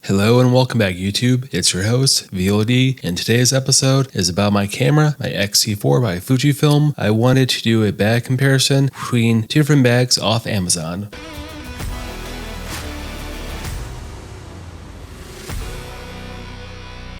Hello and welcome back YouTube, it's your host VLD, and today's episode is about my camera, my X-T4 by Fujifilm. I wanted to do a bag comparison between two different bags off Amazon.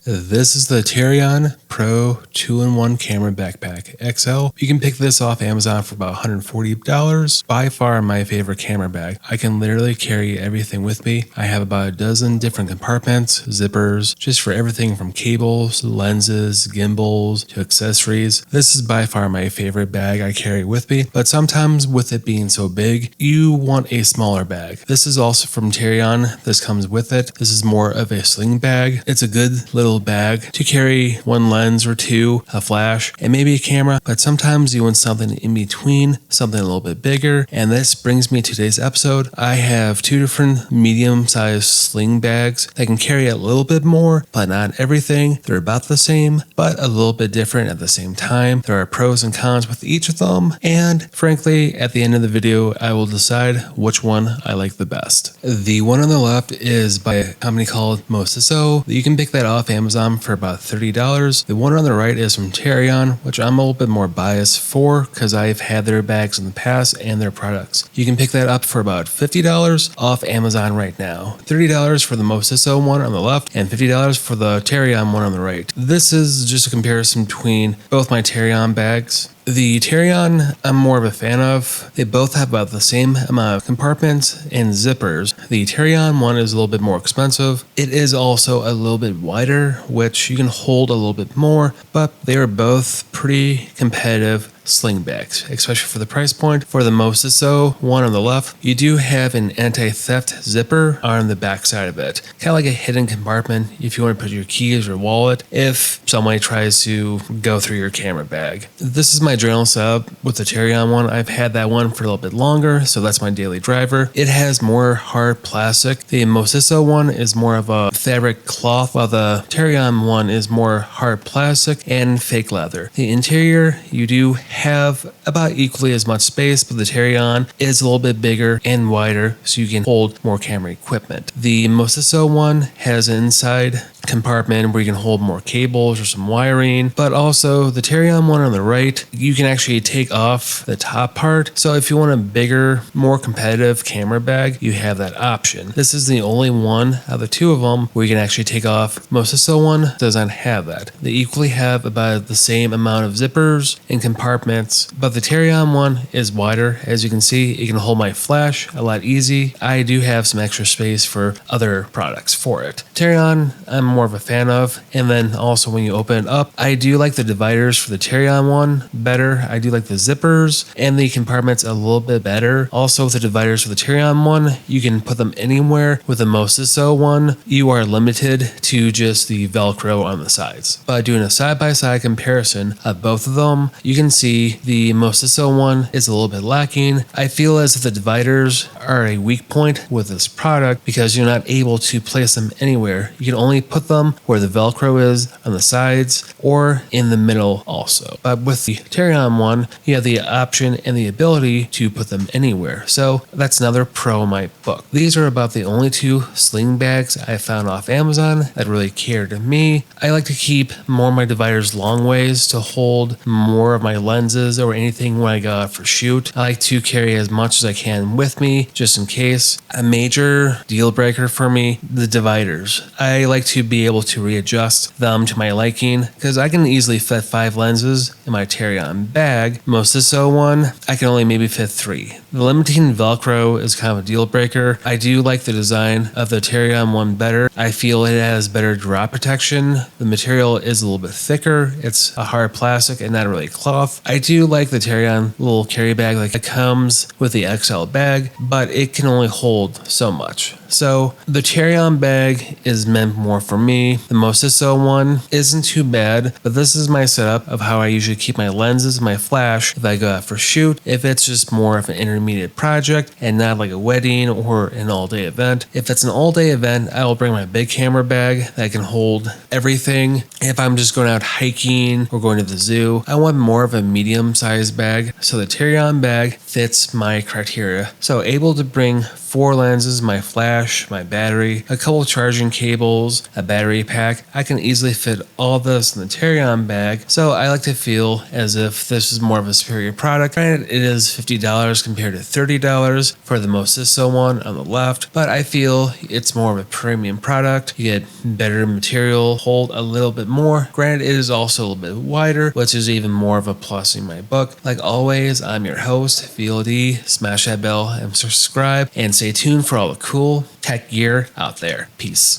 This is the Tarion Pro 2-in-1 Camera Backpack XL. You can pick this off Amazon for about $140. By far my favorite camera bag. I can literally carry everything with me. I have about a dozen different compartments, zippers, just for everything from cables, lenses, gimbals, to accessories. This is by far my favorite bag I carry with me, but sometimes with it being so big, you want a smaller bag. This is also from Tarion. This comes with it. This is more of a sling bag. It's a good little bag to carry one lens or two, a flash, and maybe a camera, but sometimes you want something in between, something a little bit bigger, and this brings me to today's episode. I have two different medium-sized sling bags that can carry a little bit more, but not everything. They're about the same, but a little bit different at the same time. There are pros and cons with each of them, and frankly, at the end of the video, I will decide which one I like the best. The one on the left is by a company called MOSISO. You can pick that off Amazon for about $30. The one on the right is from Tarion, which I'm a little bit more biased for because I've had their bags in the past and their products. You can pick that up for about $50 off Amazon right now. $30 for the MOSISO one on the left and $50 for the Tarion one on the right. This is just a comparison between both my Tarion bags. The Tarion I'm more of a fan of. They both have about the same amount of compartments and zippers. The Tarion one is a little bit more expensive. It is also a little bit wider, which you can hold a little bit more, but they are both pretty competitive sling bags, especially for the price point. For the MOSISO one on the left, you do have an anti-theft zipper on the back side of it. Kind of like a hidden compartment if you want to put your keys or wallet if somebody tries to go through your camera bag. This is my journal setup with the Tarion one. I've had that one for a little bit longer, so that's my daily driver. It has more hard plastic. The MOSISO one is more of a fabric cloth, while the Tarion one is more hard plastic and fake leather. The interior, you do have about equally as much space, but the Tarion is a little bit bigger and wider, so you can hold more camera equipment. The MOSISO one has an inside compartment where you can hold more cables or some wiring, but also the Tarion one on the right, you can actually take off the top part. So if you want a bigger, more competitive camera bag, you have that option. This is the only one out of the two of them where you can actually take off. MOSISO one does not have that. They equally have about the same amount of zippers and compartments, but the Tarion one is wider. As you can see, it can hold my flash a lot easy. I do have some extra space for other products for it. Tarion, I'm more of a fan of, and then also when you open it up, I do like the dividers for the Tarion one better. I do like the zippers and the compartments a little bit better. Also with the dividers for the Tarion one, you can put them anywhere. With the MOSISO one, you are limited to just the Velcro on the sides. By doing a side-by-side comparison of both of them, you can see the MOSISO one is a little bit lacking. I feel as if the dividers are a weak point with this product because you're not able to place them anywhere. You can only put them where the Velcro is on the sides or in the middle also. But with the Tarion one, you have the option and the ability to put them anywhere. So that's another pro in my book. These are about the only two sling bags I found off Amazon that really cater to me. I like to keep more of my dividers long ways to hold more of my lenses or anything when I go out for shoot. I like to carry as much as I can with me just in case. A major deal breaker for me, the dividers. I like to be able to readjust them to my liking because I can easily fit 5 lenses in my Tarion bag. MOSISO one, I can only maybe fit 3. The limiting Velcro is kind of a deal breaker. I do like the design of the Tarion one better. I feel it has better drop protection. The material is a little bit thicker. It's a hard plastic and not really cloth. I do like the Tarion little carry bag like it comes with the XL bag, but it can only hold so much. So the Tarion bag is meant more for me. The MOSISO one isn't too bad, but this is my setup of how I usually keep my lenses and my flash if I go out for shoot. If it's just more of an intermediate project and not like a wedding or an all-day event. If it's an all-day event, I will bring my big camera bag that can hold everything. If I'm just going out hiking or going to the zoo, I want more of a medium-sized bag. So the Tarion bag fits my criteria. So able to bring 4 lenses, my flash, my battery, a couple charging cables, a battery pack. I can easily fit all this in the Tarion bag, so I like to feel as if this is more of a superior product. Granted, it is $50 compared to $30 for the MOSISO one on the left, but I feel it's more of a premium product. You get better material, hold a little bit more. Granted, it is also a little bit wider, which is even more of a plus in my book. Like always, I'm your host, VLD. Smash that bell and subscribe, and stay tuned for all the cool tech gear out there. Peace.